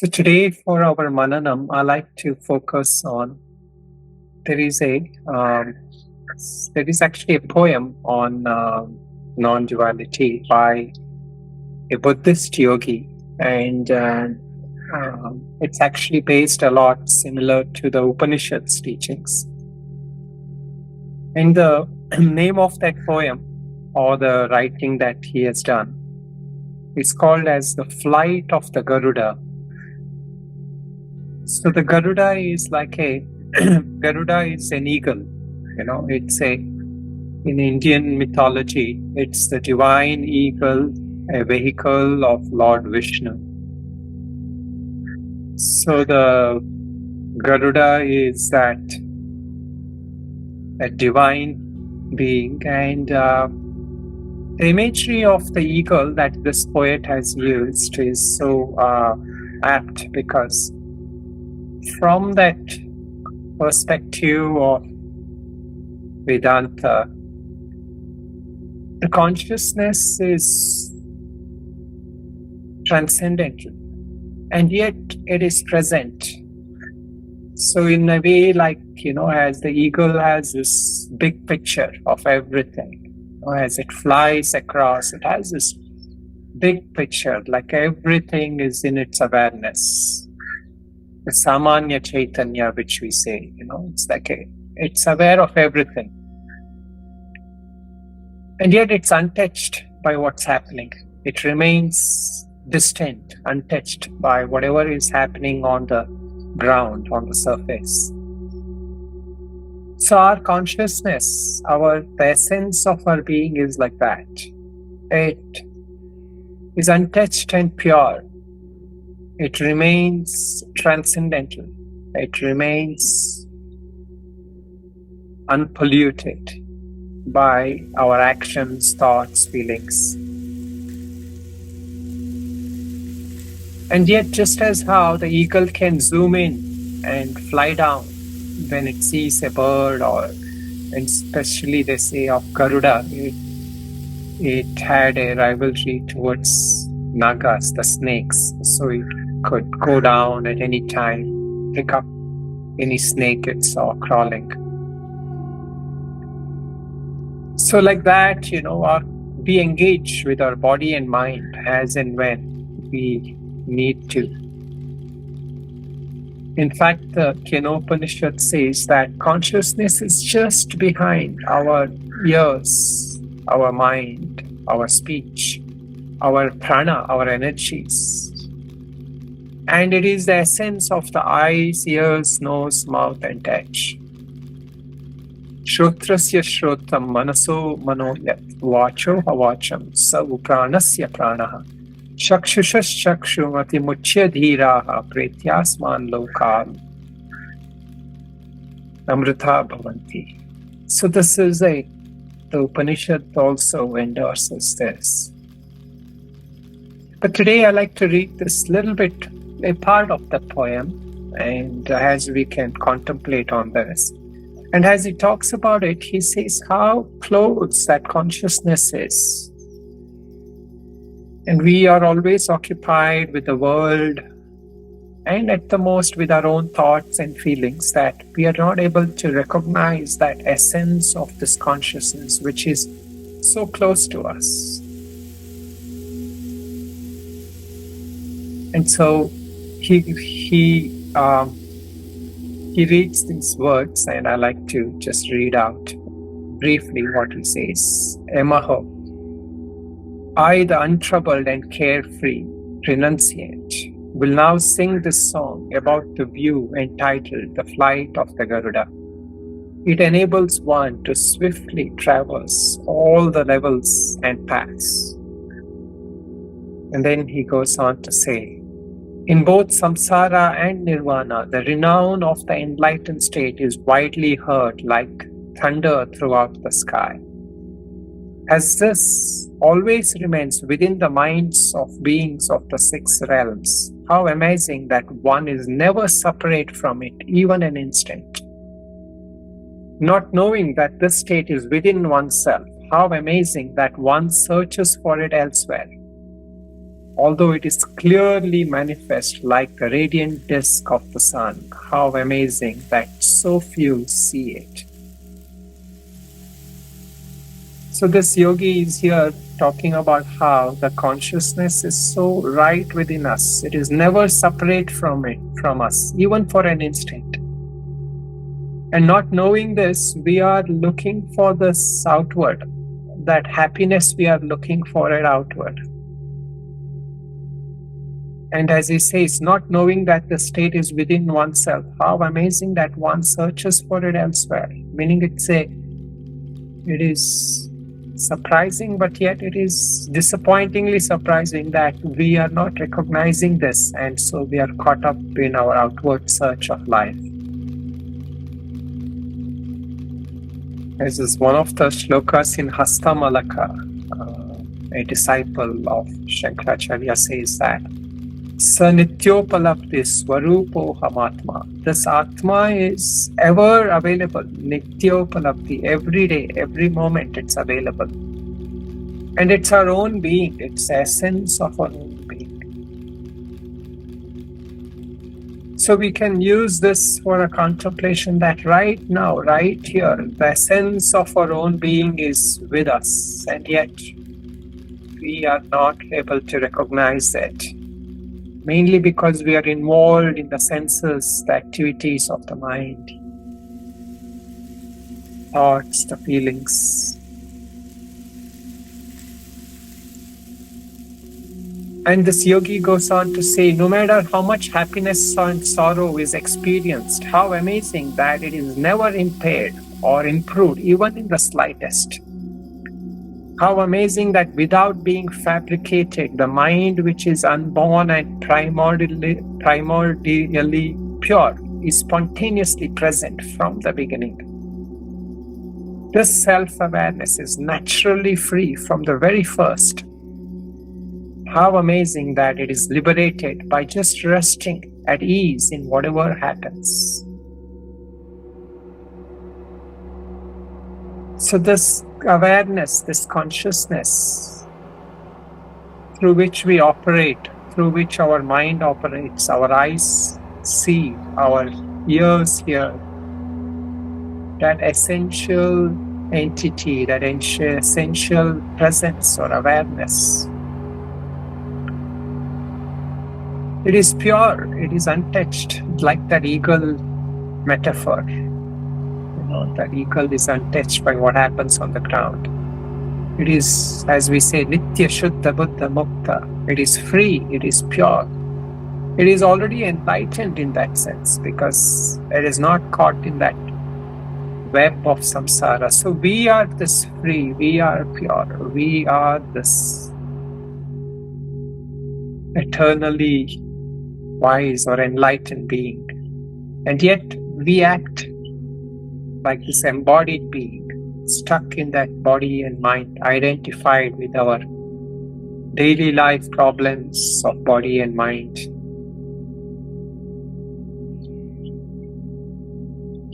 So today for our Mananam, I like to focus on, there is actually a poem on non-duality by a Buddhist yogi, and it's actually based a lot similar to the Upanishads teachings. And the name of that poem or the writing that he has done is called as The Flight of the Garuda. So the Garuda is like Garuda is an eagle, it's in Indian mythology, it's the divine eagle, a vehicle of Lord Vishnu. So the Garuda is that a divine being, and the imagery of the eagle that this poet has used is so apt, because from that perspective of Vedanta, the consciousness is transcendental, and yet it is present. So in a way, as the eagle has this big picture of everything, as it flies across, it has this big picture, like everything is in its awareness. The Samanya Chaitanya, which we say, it's it's aware of everything. And yet it's untouched by what's happening. It remains distant, untouched by whatever is happening on the ground, on the surface. So our consciousness, the essence of our being is like that. It is untouched and pure. It remains transcendental. It remains unpolluted by our actions, thoughts, feelings. And yet, just as how the eagle can zoom in and fly down when it sees a bird, and especially they say of Garuda, it had a rivalry towards nagas, the snakes, so it could go down at any time, pick up any snake it saw crawling. So like that, we engage with our body and mind as and when we need to. In fact, the Upanishad says that consciousness is just behind our ears, our mind, our speech, our prana, our energies. And it is the essence of the eyes, ears, nose, mouth, and touch. Shrotrasya shrotam manaso manoyat vacho avacham savu pranasya pranaha shakshushash shakshumati muchya dhiraha pretyasman lokal amrita bhavanti. So this is the Upanishad also endorses this. But today I like to read this little bit, a part of the poem, and as we can contemplate on this. And as he talks about it, he says how close that consciousness is. And we are always occupied with the world, and at the most with our own thoughts and feelings, that we are not able to recognize that essence of this consciousness, which is so close to us. And so he reads these words, and I like to just read out briefly what he says. Emaho, I, the untroubled and carefree renunciate, will now sing this song about the view entitled The Flight of the Garuda. It enables one to swiftly traverse all the levels and paths. And then he goes on to say, in both samsara and nirvana, the renown of the enlightened state is widely heard like thunder throughout the sky. As this always remains within the minds of beings of the six realms, how amazing that one is never separate from it, even an instant. Not knowing that this state is within oneself, how amazing that one searches for it elsewhere. although it is clearly manifest like the radiant disk of the sun. How amazing that so few see it. So this yogi is here talking about how the consciousness is so right within us. It is never separate from us, even for an instant. And not knowing this, we are looking for this outward. That happiness we are looking for it outward. And as he says, not knowing that the state is within oneself, how amazing that one searches for it elsewhere. Meaning it is surprising, but yet it is disappointingly surprising that we are not recognizing this, and so we are caught up in our outward search of life. This is one of the shlokas in Hastamalaka. A disciple of Shankaracharya says that Sa Nityopalapti Swarupo Hamatma. This Atma is ever available. Nityopalapti, every day, every moment it's available. And it's our own being, it's the essence of our own being. So we can use this for a contemplation that right now, right here, the essence of our own being is with us, and yet we are not able to recognize it. Mainly because we are involved in the senses, the activities of the mind, thoughts, the feelings. And this yogi goes on to say, no matter how much happiness and sorrow is experienced, how amazing that it is never impaired or improved, even in the slightest. How amazing that without being fabricated, the mind which is unborn and primordially pure is spontaneously present from the beginning. This self-awareness is naturally free from the very first. How amazing that it is liberated by just resting at ease in whatever happens. So this awareness, this consciousness through which we operate, through which our mind operates, our eyes see, our ears hear, that essential entity, that essential presence or awareness, it is pure, it is untouched, like that eagle metaphor. That eagle is untouched by what happens on the ground. It is, as we say, Nitya Shuddha Buddha Mukta. It is free, it is pure. It is already enlightened in that sense because it is not caught in that web of samsara. So we are this free, we are pure, we are this eternally wise or enlightened being. And yet we act like this embodied being, stuck in that body and mind, identified with our daily life problems of body and mind.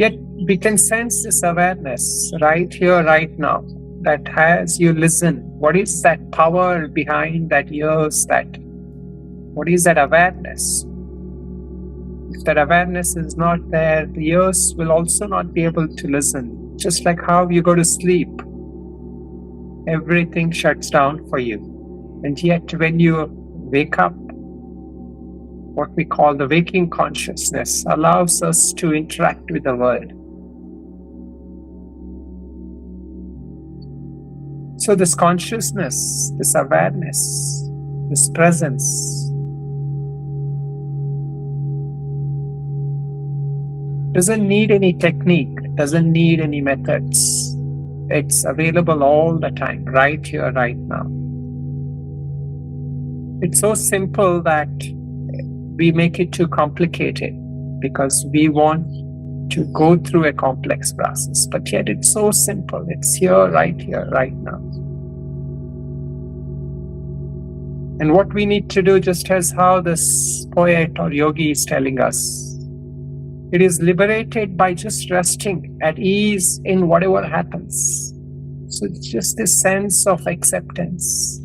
Yet we can sense this awareness right here, right now, that as you listen, what is that power behind that ears, what is that awareness? If that awareness is not there, the ears will also not be able to listen. Just like how you go to sleep, everything shuts down for you. And yet when you wake up, what we call the waking consciousness allows us to interact with the world. So this consciousness, this awareness, this presence doesn't need any technique, doesn't need any methods. It's available all the time, right here, right now. It's so simple that we make it too complicated because we want to go through a complex process. But yet it's so simple. It's here, right now. And what we need to do, just as how this poet or yogi is telling us, it is liberated by just resting at ease in whatever happens. So it's just this sense of acceptance,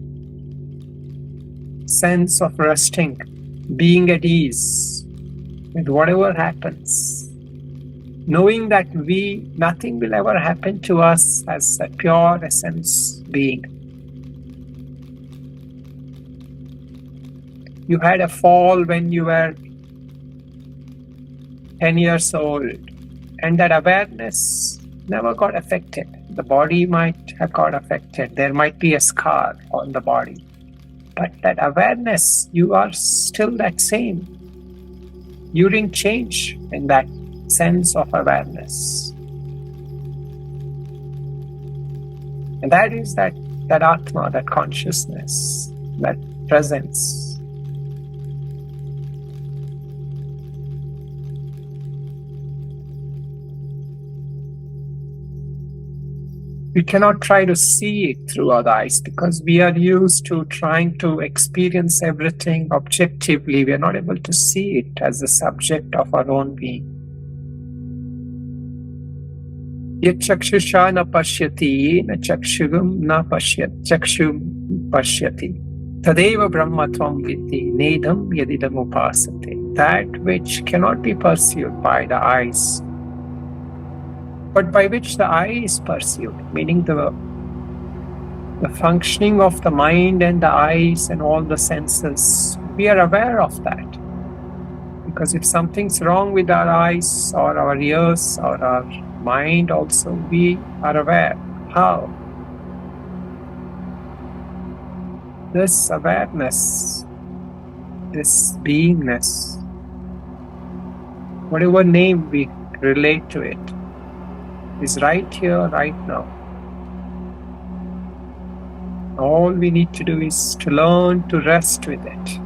sense of resting, being at ease with whatever happens, knowing that nothing will ever happen to us as a pure essence being. You had a fall when you were 10 years old, and that awareness never got affected. The body might have got affected. There might be a scar on the body. But that awareness, you are still that same. You didn't change in that sense of awareness. And that is that Atma, that consciousness, that presence. We cannot try to see it through our eyes because we are used to trying to experience everything objectively. We are not able to see it as the subject of our own being. Yet chakshusha na pashyati, na chakshugam na chakshum pashyati. Tadeva brahmatvam vidhi, nedam yadidam upasate. That which cannot be perceived by the eyes, but by which the eye is perceived, meaning the functioning of the mind and the eyes and all the senses, we are aware of that. Because if something's wrong with our eyes or our ears or our mind also, we are aware. How? This awareness, this beingness, whatever name we relate to it, is right here, right now. All we need to do is to learn to rest with it.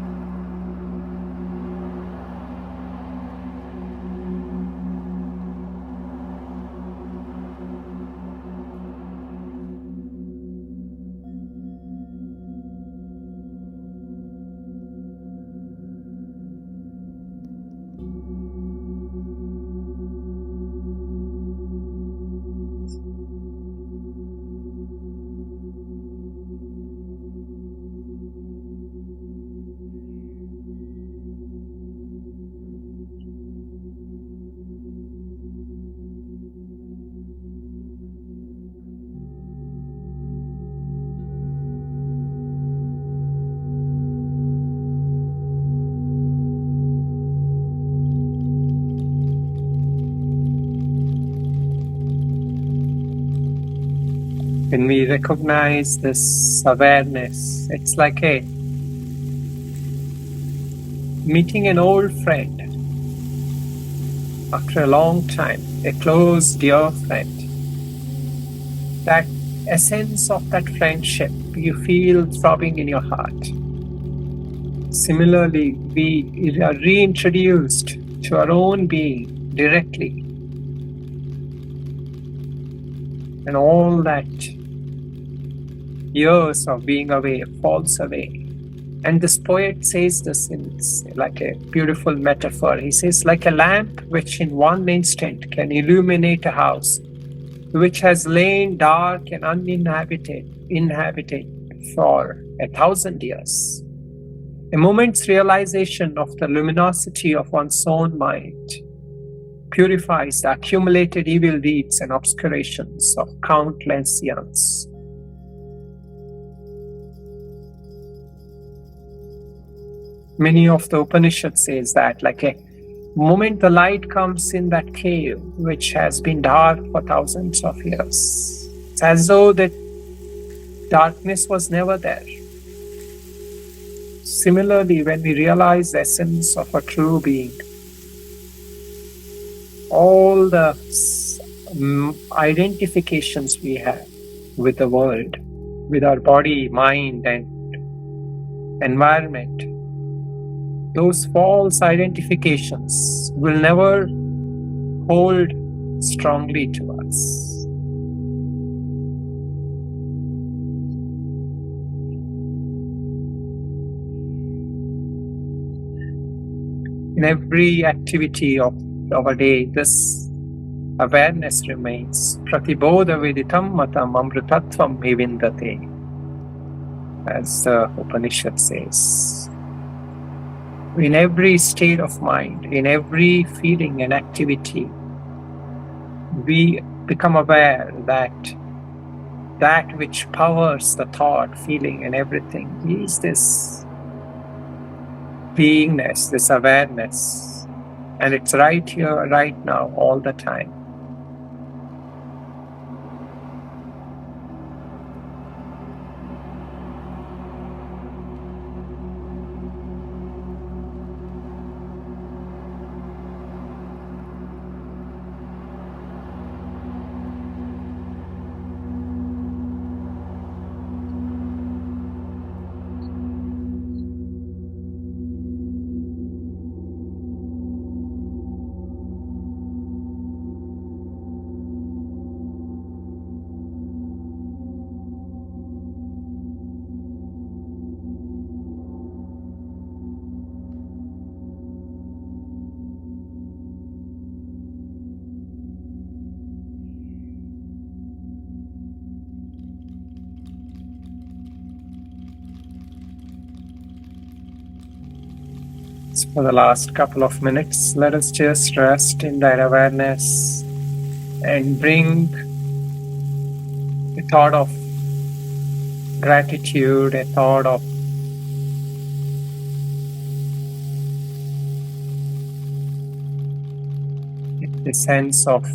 When we recognize this awareness, it's like meeting an old friend after a long time, a close, dear friend. That essence of that friendship you feel throbbing in your heart. Similarly, we are reintroduced to our own being directly. And all that years of being away falls away. And this poet says this in like a beautiful metaphor. He says, like a lamp which in one instant can illuminate a house, which has lain dark and uninhabited for 1,000 years. A moment's realization of the luminosity of one's own mind purifies the accumulated evil deeds and obscurations of countless years. Many of the Upanishads says that like a moment the light comes in that cave which has been dark for thousands of years, it's as though that darkness was never there. Similarly, when we realize the essence of a true being, all the identifications we have with the world, with our body, mind, and environment, those false identifications will never hold strongly to us. In every activity of our day, this awareness remains. Pratibodha viditam matam amritatvam vivindate. as the Upanishad says. In every state of mind, in every feeling and activity, we become aware that that which powers the thought, feeling, and everything is this beingness, this awareness. And it's right here, right now, all the time. So for the last couple of minutes, let us just rest in that awareness and bring a thought of gratitude, a thought of a sense of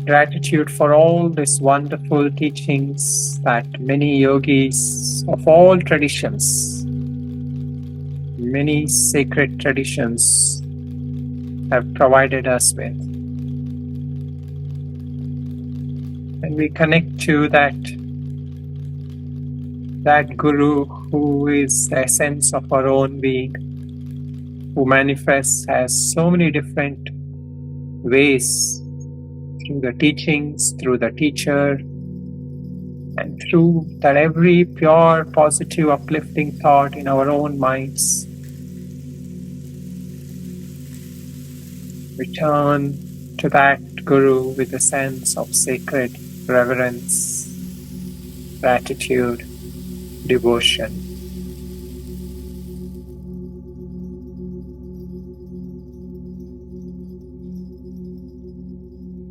gratitude for all these wonderful teachings that many yogis of all traditions, many sacred traditions have provided us with. And we connect to that Guru who is the essence of our own being, who manifests as so many different ways, through the teachings, through the teacher, and through that every pure, positive, uplifting thought in our own minds. Return to that Guru with a sense of sacred reverence, gratitude, devotion.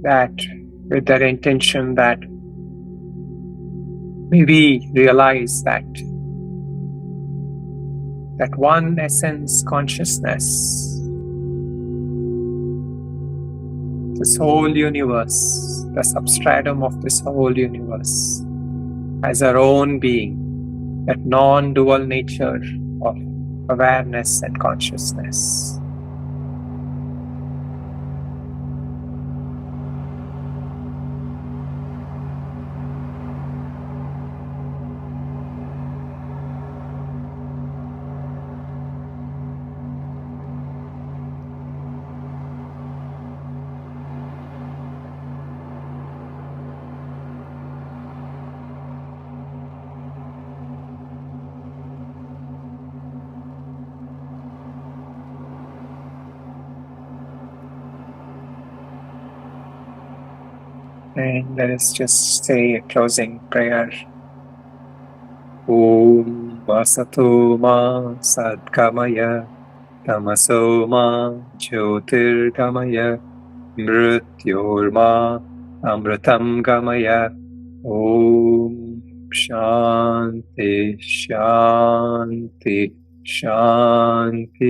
That with that intention that we realize that one essence consciousness, this whole universe, the substratum of this whole universe, has our own being, that non-dual nature of awareness and consciousness. And let us just say a closing prayer. Om Vasato Ma Sadgamaya Tamaso Ma Jyotirgamaya Mrityorma Amritam Gamaya. Om Shanti Shanti Shanti.